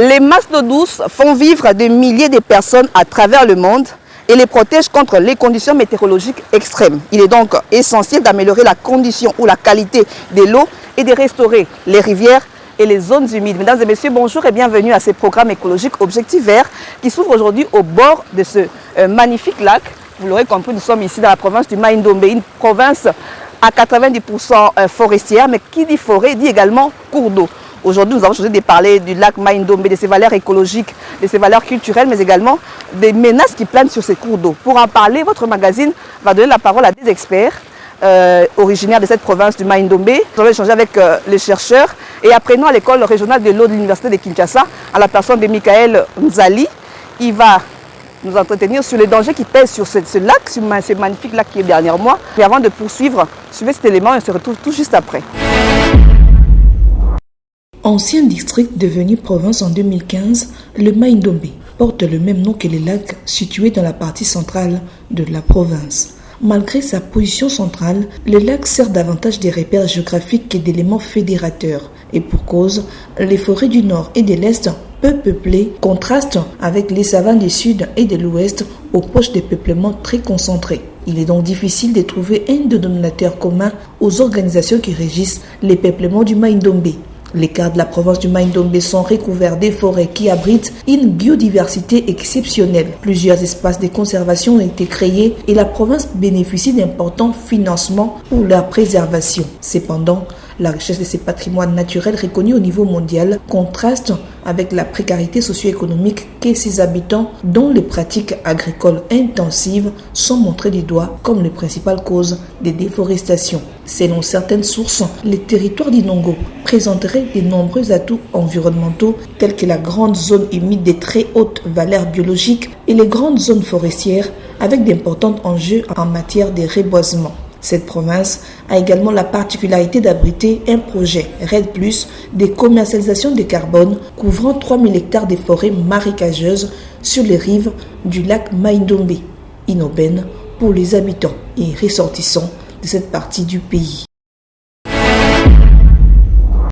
Les masses d'eau douce font vivre des milliers de personnes à travers le monde et les protègent contre les conditions météorologiques extrêmes. Il est donc essentiel d'améliorer la condition ou la qualité de l'eau et de restaurer les rivières et les zones humides. Mesdames et messieurs, bonjour et bienvenue à ce programme écologique Objectif Vert qui s'ouvre aujourd'hui au bord de ce magnifique lac. Vous l'aurez compris, nous sommes ici dans la province du Mai-Ndombe, une province à 90% forestière, mais qui dit forêt dit également cours d'eau. Aujourd'hui, nous avons choisi de parler du lac Mai-Ndombe, de ses valeurs écologiques, de ses valeurs culturelles, mais également des menaces qui planent sur ces cours d'eau. Pour en parler, votre magazine va donner la parole à des experts originaires de cette province du Mai-Ndombe. Nous allons échanger avec les chercheurs et apprenants à l'école régionale de l'eau de l'université de Kinshasa, à la personne de Michael Nzali. Il va nous entretenir sur les dangers qui pèsent sur ce lac, sur ce magnifique lac qui est derrière moi. Et avant de poursuivre, suivez cet élément et on se retrouve tout juste après. Ancien district devenu province en 2015, le Mai-Ndombe porte le même nom que les lacs situés dans la partie centrale de la province. Malgré sa position centrale, le lac sert davantage des repères géographiques que d'éléments fédérateurs. Et pour cause, les forêts du nord et de l'est, peu peuplées, contrastent avec les savanes du sud et de l'ouest aux poches de peuplement très concentrés. Il est donc difficile de trouver un dénominateur commun aux organisations qui régissent les peuplements du Mai-Ndombe. Les quarts de la province du Mai-Ndombe sont recouverts des forêts qui abritent une biodiversité exceptionnelle. Plusieurs espaces de conservation ont été créés et la province bénéficie d'importants financements pour leur préservation. Cependant, la richesse de ces patrimoines naturels reconnus au niveau mondial contraste avec la précarité socio-économique que ses habitants, dont les pratiques agricoles intensives sont montrées du doigt comme les principales causes des déforestations. Selon certaines sources, les territoires d'Inongo présenteraient de nombreux atouts environnementaux tels que la grande zone humide de très haute valeur biologique et les grandes zones forestières avec d'importants enjeux en matière de reboisement. Cette province a également la particularité d'abriter un projet RED+, de commercialisation de carbone couvrant 3000 hectares de forêts marécageuses sur les rives du lac Mai-Ndombe, inaubaine pour les habitants et ressortissants de cette partie du pays.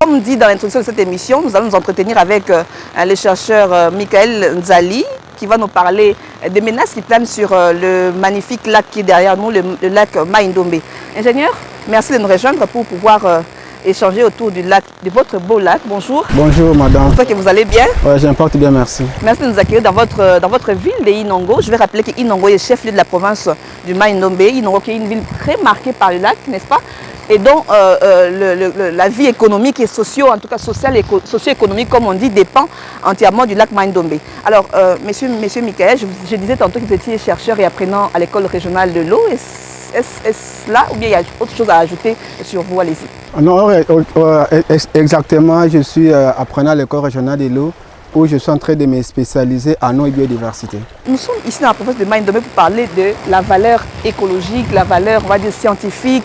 Comme dit dans l'introduction de cette émission, nous allons nous entretenir avec le chercheur Michael Nzali, qui va nous parler des menaces qui planent sur le magnifique lac qui est derrière nous, le lac Mai-Ndombe. Ingénieur, merci de nous rejoindre pour pouvoir échanger autour du lac, de votre beau lac. Bonjour. Bonjour madame. J'espère que vous allez bien. Oui, je me porte bien, merci. Merci de nous accueillir dans votre ville de Inongo. Je vais rappeler que Inongo est chef-lieu de la province du Mai-Ndombe. Inongo qui est une ville très marquée par le lac, n'est-ce pas? Et dont la vie économique et en tout cas sociale et socio-économique, comme on dit, dépend entièrement du lac Mai-Ndombe. Alors, monsieur Michael, je disais tantôt que vous étiez chercheur et apprenant à l'école régionale de l'eau. Est-ce là ou bien il y a autre chose à ajouter sur vous? Allez-y. Non, exactement, je suis apprenant à l'école régionale de l'eau où je suis en train de me spécialiser en eau et biodiversité. Nous sommes ici dans la province de Mai-Ndombe pour parler de la valeur écologique, la valeur, on va dire, scientifique,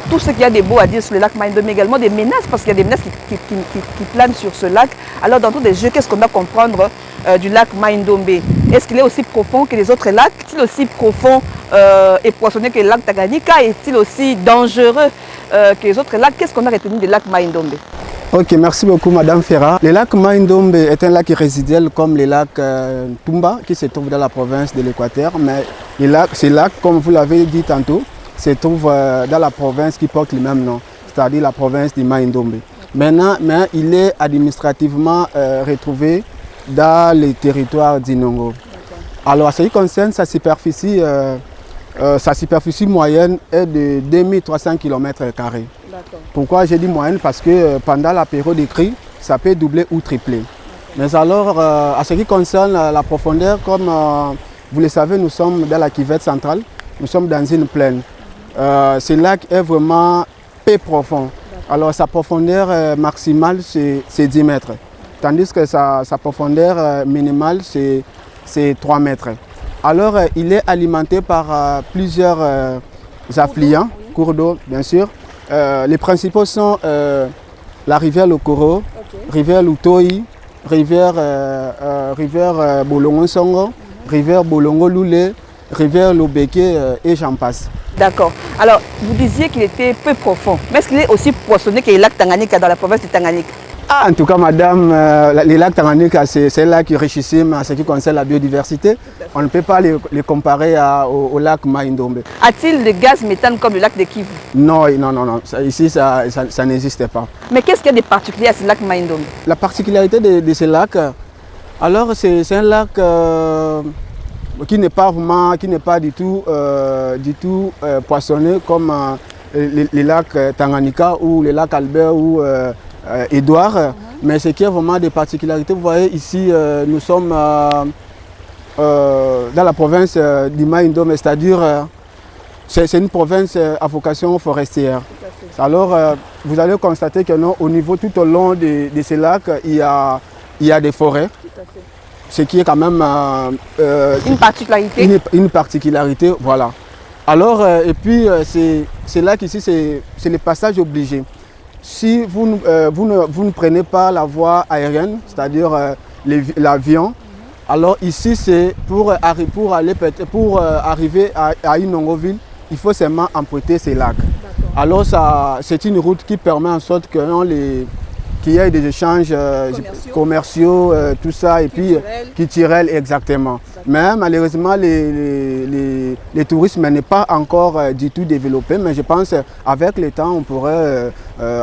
tout ce qu'il y a de beau à dire sur le lac Mai-Ndombe, également des menaces, parce qu'il y a des menaces qui planent sur ce lac. Alors, dans tous les jeux, qu'est-ce qu'on doit comprendre du lac Mai-Ndombe? Est-ce qu'il est aussi profond que les autres lacs? Est-il aussi profond et poissonneux que le lac Tanganyika? Est-il aussi dangereux que les autres lacs? Qu'est-ce qu'on a retenu du lac Mai-Ndombe? Ok, merci beaucoup Madame Ferra. Le lac Mai-Ndombe est un lac résiduel comme le lac Tumba qui se trouve dans la province de l'Équateur, mais ce lac, comme vous l'avez dit tantôt, se trouve dans la province qui porte le même nom, c'est-à-dire la province du Mai-Ndombe. Maintenant, il est administrativement retrouvé dans le territoire d'Inongo. Alors, en ce qui concerne sa superficie moyenne est de 2300 km². Pourquoi j'ai dit moyenne? Parce que pendant la période de crue, ça peut doubler ou tripler. Mais alors, en ce qui concerne la profondeur, comme vous le savez, nous sommes dans la cuvette centrale, nous sommes dans une plaine. Ce lac est vraiment peu profond. Alors sa profondeur maximale c'est 10 mètres. Tandis que sa profondeur minimale c'est 3 mètres. Alors il est alimenté par plusieurs affluents, cours d'eau bien sûr. Les principaux sont la rivière Lokoro, rivière Lutoyi, rivière Bolongo-Songo, rivière Bolongo-Loulé, rivière Lobeke et j'en passe. D'accord. Alors, vous disiez qu'il était peu profond. Mais est-ce qu'il est aussi poissonneux que le lac Tanganyika dans la province du Tanganyika? En tout cas, madame, les lacs Tanganyika, c'est un lac richissime en ce qui concerne la biodiversité. On ne peut pas les comparer au lac Mai-Ndombe. A-t-il de gaz méthane comme le lac de Kivu? Non, non, non, non. Ici, ça n'existe pas. Mais qu'est-ce qu'il y a de particulier à ce lac Mai-Ndombe? La particularité de ce lac, alors c'est un lac qui n'est pas du tout poissonné comme les lacs Tanganyika ou les lacs Albert ou Édouard. Mais ce qui est vraiment des particularités, vous voyez ici, nous sommes dans la province du Mai-Ndombe, c'est-à-dire c'est une province à vocation forestière. Alors vous allez constater que non, au niveau tout au long de ces lacs, il y a des forêts. Ce qui est quand même une particularité. Une particularité, voilà. Alors, et puis, c'est là qu'ici, c'est le passage obligé. Si vous ne prenez pas la voie aérienne, c'est-à-dire l'avion, alors ici, c'est pour arriver à Inongoville, il faut seulement emprunter ces lacs. Alors, c'est une route qui permet en sorte que qu'il y ait des échanges commerciaux, tout ça, et puis culturels, exactement. Mais malheureusement, le tourisme n'est pas encore du tout développé, mais je pense qu'avec le temps, on pourrait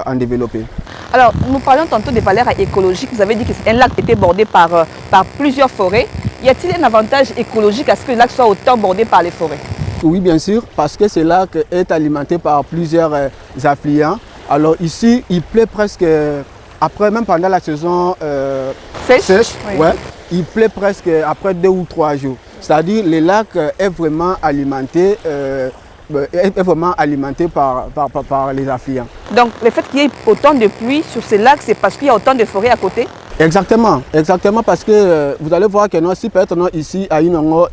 en développer. Alors, nous parlions tantôt des valeurs écologiques. Vous avez dit qu'un lac était bordé par plusieurs forêts. Y a-t-il un avantage écologique à ce que le lac soit autant bordé par les forêts? Oui, bien sûr, parce que ce lac est alimenté par plusieurs affluents. Alors ici, il pleut presque... Après, même pendant la saison sèche, oui. Ouais, il pleut presque après 2 ou 3 jours. C'est-à-dire que le lac est vraiment alimenté, par les affluents. Donc le fait qu'il y ait autant de pluie sur ce lac, c'est parce qu'il y a autant de forêts à côté? Exactement, exactement, parce que vous allez voir que non, si peut-être non, ici à Inongo,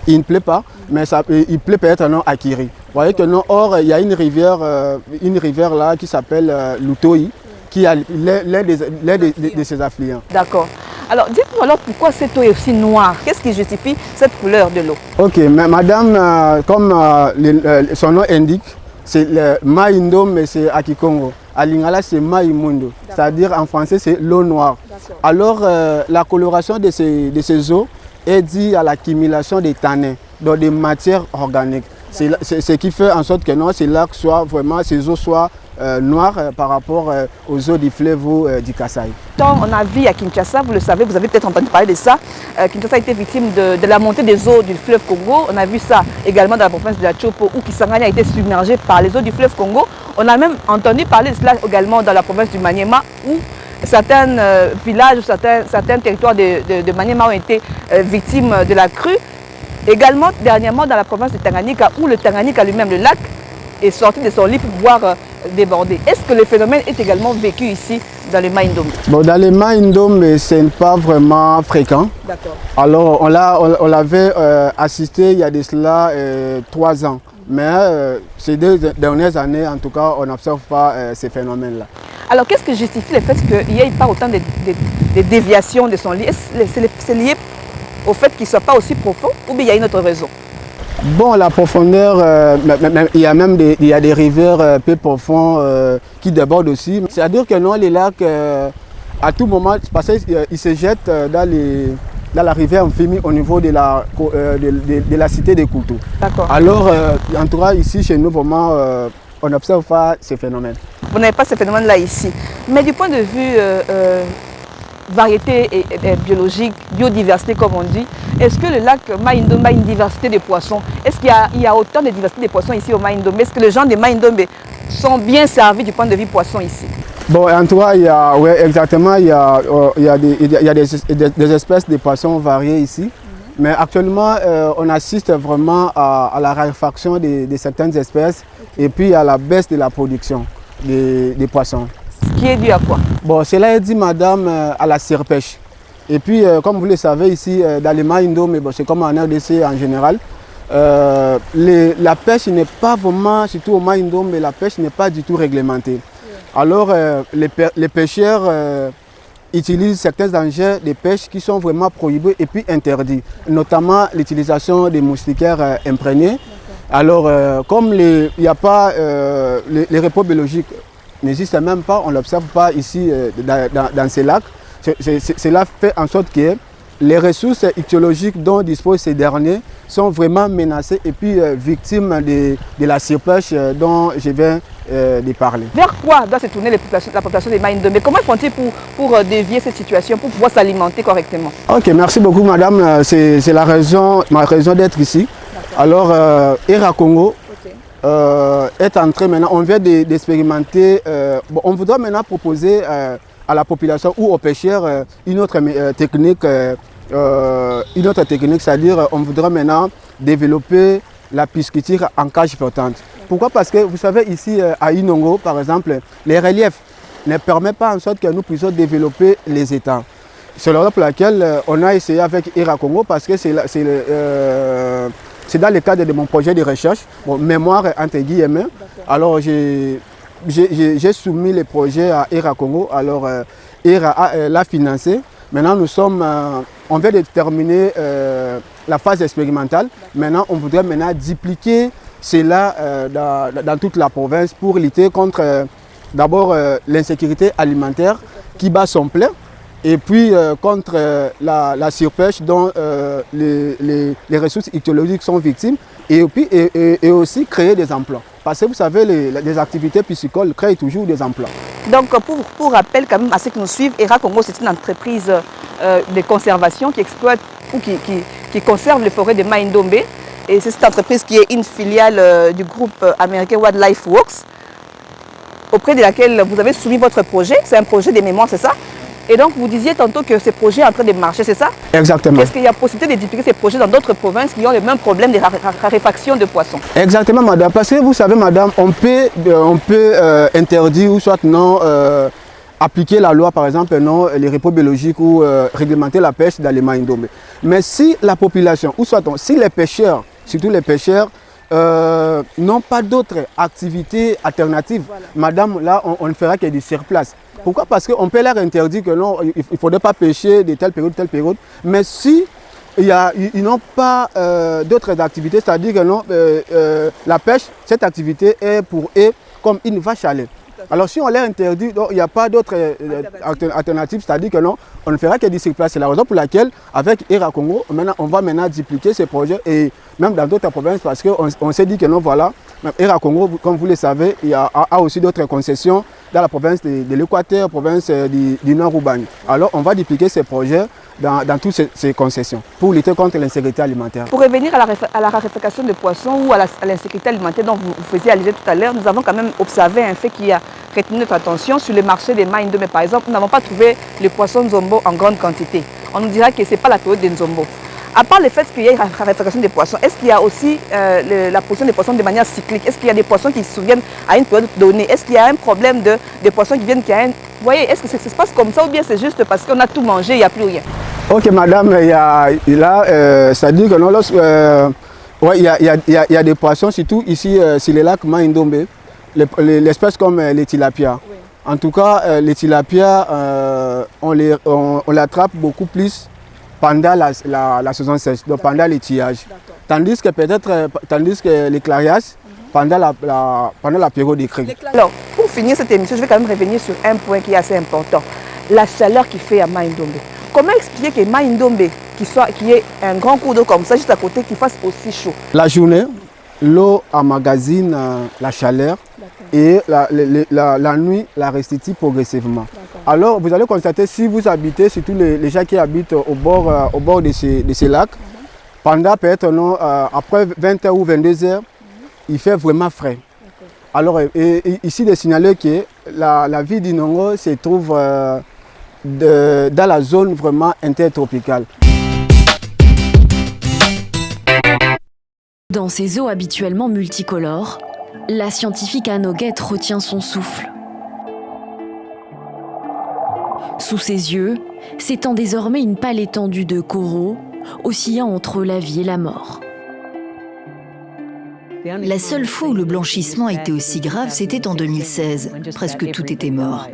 il ne pleut pas, mais il pleut peut-être non, à Kiri. Vous voyez que non, or il y a une rivière là qui s'appelle Lutoi, qui a l'un de ses affluents. D'accord. Alors, dites-nous alors pourquoi cette eau est aussi noire? Qu'est-ce qui justifie cette couleur de l'eau? Ok, mais madame, comme son nom indique, c'est le Mai-Ndombe, mais c'est à Kikongo. À Lingala, c'est Mai-Mundo. C'est-à-dire en français, c'est l'eau noire. Alors, la coloration de ces eaux est due à l'accumulation des tanins dans des matières organiques. C'est ce qui fait en sorte que non, ces lacs soient vraiment, ces eaux soient noires par rapport aux eaux du fleuve du Kasaï. On a vu à Kinshasa, vous le savez, vous avez peut-être entendu parler de ça, Kinshasa a été victime de la montée des eaux du fleuve Congo. On a vu ça également dans la province de la Chopo où Kisangani a été submergé par les eaux du fleuve Congo. On a même entendu parler de cela également dans la province du Maniema où certains villages ou certains territoires de Maniema ont été victimes de la crue. Également, dernièrement, dans la province de Tanganyika, où le Tanganyika lui-même, le lac, est sorti de son lit pour pouvoir déborder. Est-ce que le phénomène est également vécu ici, dans le Mai-Ndombe? Bon, dans le Mai-Ndombe, ce n'est pas vraiment fréquent. D'accord. Alors, on l'avait assisté il y a de cela 3 ans. Mais ces 2 dernières années, en tout cas, on n'observe pas ces phénomènes-là. Alors, qu'est-ce qui justifie le fait qu'il n'y ait pas autant de déviations de son lit? C'est lié au fait qu'il ne soit pas aussi profond ou bien il y a une autre raison? Bon, la profondeur, il y a même des rivières peu profondes qui débordent aussi. C'est-à-dire que non, les lacs, à tout moment, parce qu'ils se jettent dans la rivière Amphimi au niveau de la cité des Couteaux. D'accord. Alors, en tout cas, ici, chez nous, vraiment, on n'observe pas ces phénomènes. Vous n'avez pas ces phénomènes-là ici. Mais du point de vue variété et biologique, biodiversité comme on dit, est-ce que le lac Mai-Ndombe a une diversité de poissons? Est-ce qu'il y a autant de diversité de poissons ici au Mai-Ndombe? Est-ce que les gens de Mai-Ndombe sont bien servis du point de vue poisson ici? Bon, en tout cas, exactement, il y a des espèces de poissons variées ici. Mais actuellement, on assiste vraiment à la raréfaction de certaines espèces et puis à la baisse de la production des poissons. Ce qui est dû à quoi? Bon, cela est dû, madame, à la surpêche. Et puis, comme vous le savez, ici, dans les Mai-Ndombe, c'est comme en RDC en général, la pêche n'est pas vraiment, surtout au Mai-Ndombe, la pêche n'est pas du tout réglementée. Alors, les pêcheurs utilisent certains engins de pêche qui sont vraiment prohibés et puis interdits, notamment l'utilisation des moustiquaires imprégnés. Alors, comme il n'y a pas les repos biologiques n'existe même pas, on ne l'observe pas ici dans ces lacs. Cela fait en sorte que les ressources ichthyologiques dont disposent ces derniers sont vraiment menacées et puis victimes de la surpêche dont je viens de parler. Vers quoi doit se tourner la population des Maïndombe? Comment font-ils pour dévier cette situation, pour pouvoir s'alimenter correctement? Ok, merci beaucoup madame, c'est ma raison d'être ici. Alors, ERA Congo est en train maintenant, on vient d'expérimenter, on voudra maintenant proposer à la population ou aux pêcheurs une autre technique, c'est-à-dire on voudra maintenant développer la pisciculture en cage flottante. Pourquoi? Parce que vous savez ici à Inongo par exemple, les reliefs ne permettent pas en sorte que nous puissions développer les étangs. C'est la raison pour laquelle on a essayé avec ERA Congo parce que c'est dans le cadre de mon projet de recherche, mémoire entre guillemets. Alors j'ai soumis le projet à ERA Congo, alors ERA l'a financé. Maintenant on vient de terminer la phase expérimentale. Maintenant on voudrait dupliquer cela dans toute la province pour lutter contre d'abord l'insécurité alimentaire qui bat son plein. Et puis contre la surpêche dont les ressources ichthyologiques sont victimes et aussi créer des emplois. Parce que vous savez, les activités piscicoles créent toujours des emplois. Donc pour rappel quand même à ceux qui nous suivent, ERA Congo c'est une entreprise de conservation qui exploite ou qui conserve les forêts de Maïndombe. Et c'est cette entreprise qui est une filiale du groupe américain Wildlife Works, auprès de laquelle vous avez soumis votre projet. C'est un projet de mémoire, c'est ça? Et donc, vous disiez tantôt que ce projet est en train de marcher, c'est ça? Exactement. Est-ce qu'il y a possibilité de dupliquer ces projets dans d'autres provinces qui ont le même problème de raréfaction de poissons? Exactement, madame. Parce que vous savez, madame, on peut interdire ou soit non appliquer la loi, par exemple, non, les repos biologiques ou réglementer la pêche dans les Maïndombe. Mais si la population, ou soit si les pêcheurs, surtout les pêcheurs, n'ont pas d'autres activités alternatives, voilà. Madame, là, on ne fera que du surplace. Pourquoi? Parce qu'on peut leur interdire que non, il ne faudrait pas pêcher de telle période, mais si ils n'ont pas d'autres activités, c'est-à-dire que non, la pêche, cette activité est pour eux comme une vache à lait. Alors si on leur interdit, il n'y a pas d'autres alternatives, c'est-à-dire que non, on ne fera que du surplace. C'est la raison pour laquelle, avec ERA Congo, on va maintenant dupliquer ces projets et même dans d'autres provinces parce qu'on s'est dit que non, voilà, ERA Congo, comme vous le savez, il y a aussi d'autres concessions dans la province de l'Équateur, province du Nord-Ubangi. Alors on va dupliquer ces projets dans toutes ces concessions pour lutter contre l'insécurité alimentaire. Pour revenir à la raréfaction de poissons ou à l'insécurité alimentaire dont vous faisiez allusion tout à l'heure, nous avons quand même observé un fait qui a retenu notre attention. Sur le marché des Maïndombe, par exemple, nous n'avons pas trouvé le poisson nzombo en grande quantité. On nous dira que ce n'est pas la période des nzombo. À part le fait qu'il y ait une raréfaction des poissons, est-ce qu'il y a aussi la production des poissons de manière cyclique? Est-ce qu'il y a des poissons qui se souviennent à une période donnée? Est-ce qu'il y a un problème de poissons qui viennent Vous voyez, est-ce que ça se passe comme ça ou bien c'est juste parce qu'on a tout mangé, il n'y a plus rien? Ok madame, c'est-à-dire que non, il y a des poissons, surtout ici sur les lacs Maïndombe, l'espèce comme les tilapia. Oui. En tout cas, les tilapia, on l'attrape beaucoup plus pendant la saison sèche, donc pendant les tillages. Tandis que les clarias, pendant la période des crues. Alors, pour finir cette émission, je vais quand même revenir sur un point qui est assez important. La chaleur qu'il fait à Maïndombe. Comment expliquer que Maïndombe, qui est un grand cours d'eau comme ça, juste à côté, qu'il fasse aussi chaud? La journée, l'eau emmagasine la chaleur et la nuit la restitue progressivement. Alors vous allez constater, si vous habitez, surtout les gens qui habitent au bord de ces lacs, pendant peut-être après 20h ou 22h, il fait vraiment frais. Alors ici, de signaler que la ville d'Inongo se trouve dans la zone vraiment intertropicale. Dans ces eaux habituellement multicolores, la scientifique Anne Auguette retient son souffle. Sous ses yeux s'étend désormais une pâle étendue de coraux, oscillant entre la vie et la mort. La seule fois où le blanchissement a été aussi grave, c'était en 2016. Presque tout était mort.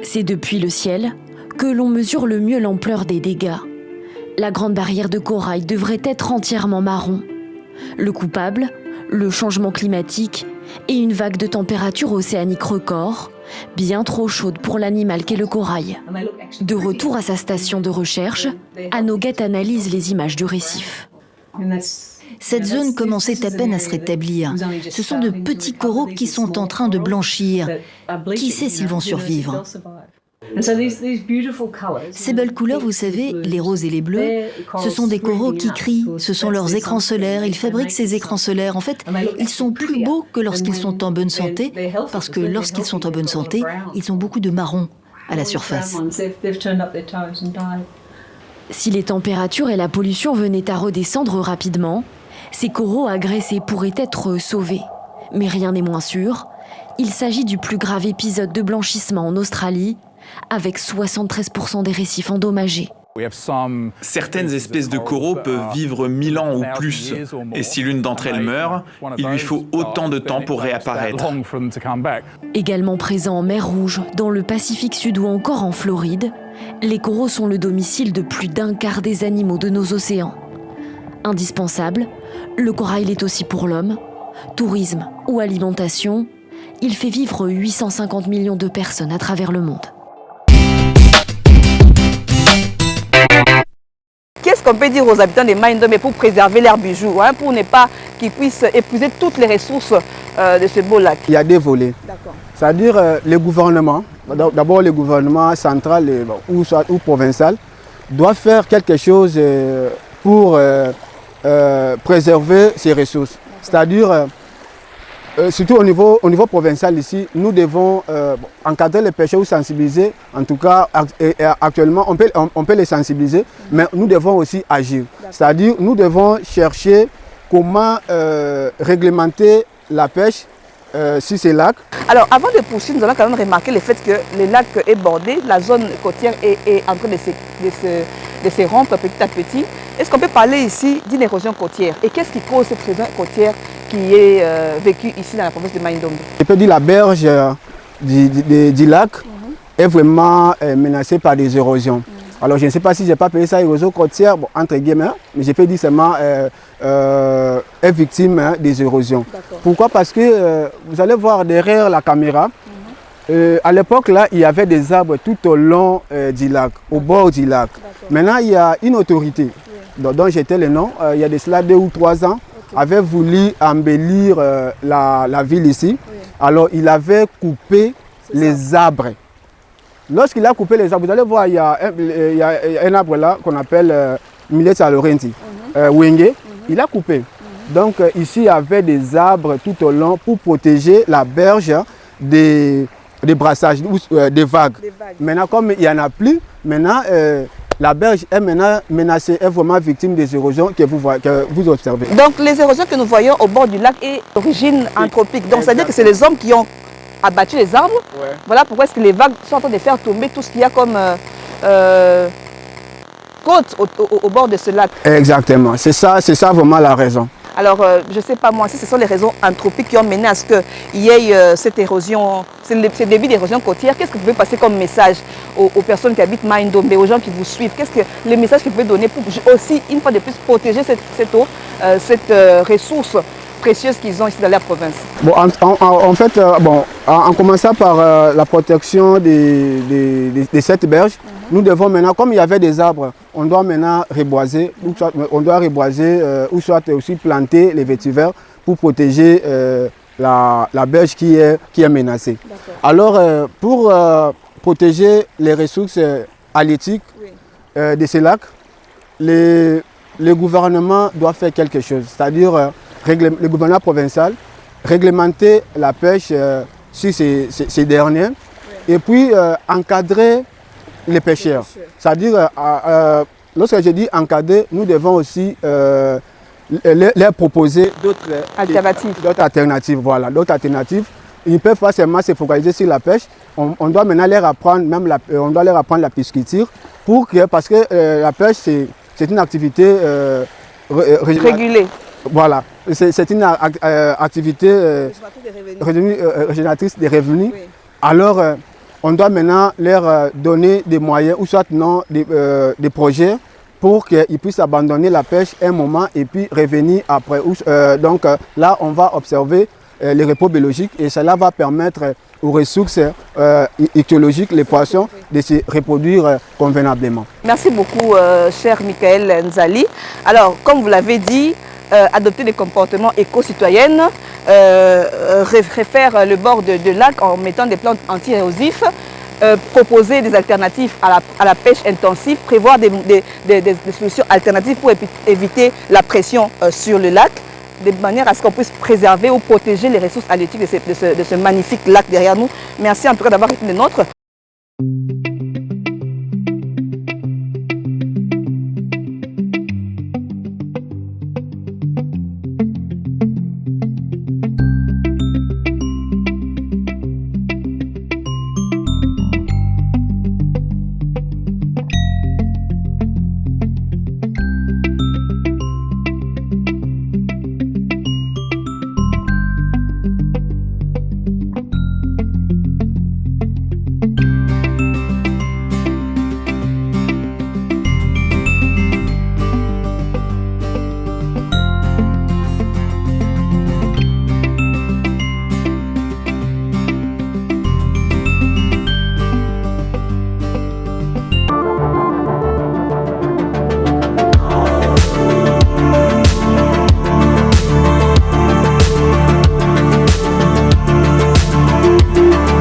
C'est depuis le ciel que l'on mesure le mieux l'ampleur des dégâts. La grande barrière de corail devrait être entièrement marron. Le coupable, le changement climatique et une vague de température océanique record, bien trop chaude pour l'animal qu'est le corail. De retour à sa station de recherche, Anoguette analyse les images du récif. Cette zone commençait à peine à se rétablir. Ce sont de petits coraux qui sont en train de blanchir. Qui sait s'ils vont survivre? Ces belles couleurs, vous savez, les roses et les bleus, ce sont des coraux qui crient, ce sont leurs écrans solaires, ils fabriquent ces écrans solaires. En fait, ils sont plus beaux que lorsqu'ils sont en bonne santé, parce que lorsqu'ils sont en bonne santé, ils ont beaucoup de marron à la surface. Si les températures et la pollution venaient à redescendre rapidement, ces coraux agressés pourraient être sauvés. Mais rien n'est moins sûr, il s'agit du plus grave épisode de blanchissement en Australie, avec 73% des récifs endommagés. Certaines espèces de coraux peuvent vivre 1000 ans ou plus, et si l'une d'entre elles meurt, il lui faut autant de temps pour réapparaître. Également présents en mer Rouge, dans le Pacifique Sud ou encore en Floride, les coraux sont le domicile de plus d'un quart des animaux de nos océans. Indispensable, le corail l'est aussi pour l'homme. Tourisme ou alimentation, il fait vivre 850 millions de personnes à travers le monde. Qu'est-ce qu'on peut dire aux habitants des Maï Ndombe pour préserver leur bijou, pour ne pas qu'ils puissent épuiser toutes les ressources de ce beau lac? Il y a des volets. C'est-à-dire le gouvernement, d'abord le gouvernement central ou provincial, doit faire quelque chose pour préserver ces ressources. C'est-à-dire, surtout au niveau provincial ici, nous devons encadrer les pêcheurs ou sensibiliser. En tout cas, actuellement, on peut les sensibiliser, mais nous devons aussi agir. C'est-à-dire, nous devons chercher comment réglementer la pêche sur ces lacs. Alors, avant de poursuivre, nous allons quand même remarquer le fait que le lac est bordé, la zone côtière est en train de se rompre petit à petit. Est-ce qu'on peut parler ici d'une érosion côtière? Et qu'est-ce qui cause cette érosion côtière qui est vécue ici dans la province de Maï Ndombe? Je peux dire la berge du lac est vraiment menacée par des érosions. Alors je ne sais pas si je n'ai pas payé ça érosion côtière, entre guillemets, mais je peux dire seulement est victime des érosions. Pourquoi? Parce que vous allez voir derrière la caméra, à l'époque là, il y avait des arbres tout au long du lac, au bord du lac. Maintenant, il y a une autorité dont j'étais le nom, il y a de cela 2 ou 3 ans, avait voulu embellir la ville ici. Alors il avait coupé les arbres. Lorsqu'il a coupé les arbres, vous allez voir, il y a un arbre là qu'on appelle Millet Salorenti, Wenge. Il a coupé. Donc ici, il y avait des arbres tout au long pour protéger la berge des brassages, des vagues. Maintenant, comme il n'y en a plus, maintenant, la berge est maintenant menacée, est vraiment victime des érosions que vous observez. Donc les érosions que nous voyons au bord du lac est d'origine anthropique. Donc c'est-à-dire que c'est les hommes qui ont abattu les arbres. Voilà pourquoi est-ce que les vagues sont en train de faire tomber tout ce qu'il y a comme côte au bord de ce lac. Exactement, c'est ça vraiment la raison. Alors, je ne sais pas moi, si ce sont les raisons anthropiques qui ont mené à ce qu'il y ait cette érosion, ce début d'érosion côtière, qu'est-ce que vous pouvez passer comme message aux personnes qui habitent Maï Ndombe, aux gens qui vous suivent? Qu'est-ce que les messages que vous pouvez donner pour aussi, une fois de plus, protéger cette eau, cette ressource précieuse qu'ils ont ici dans leur province? Bon, en fait, en commençant par la protection de cette berge, nous devons maintenant, comme il y avait des arbres, on doit maintenant reboiser, ou soit aussi planter les vétivers pour protéger la berge qui est menacée. Alors, pour protéger les ressources halieutiques de ces lacs, le gouvernement doit faire quelque chose, c'est-à-dire le gouvernement provincial réglementer la pêche sur ces derniers et puis encadrer les pêcheurs. C'est-à-dire, lorsque je dis encadrer, nous devons aussi leur proposer d'autres alternatives. Voilà, d'autres alternatives. Ils ne peuvent pas seulement se focaliser sur la pêche. On doit maintenant leur apprendre, la pisciculture, parce que la pêche, c'est une activité régulée. Voilà, c'est une activité génératrice de revenus. Oui. Alors, on doit maintenant leur donner des moyens ou soit non des projets pour qu'ils puissent abandonner la pêche un moment et puis revenir après. Donc là, on va observer les repos biologiques et cela va permettre aux ressources ichthyologiques, les poissons, de se reproduire convenablement. Merci beaucoup, cher Michael Nzali. Alors, comme vous l'avez dit, adopter des comportements éco-citoyens, refaire le bord de lac en mettant des plantes anti-érosifs, proposer des alternatives à la pêche intensive, prévoir des solutions alternatives pour éviter la pression sur le lac, de manière à ce qu'on puisse préserver ou protéger les ressources halieutiques de ce magnifique lac derrière nous. Merci en tout cas d'avoir été des nôtres.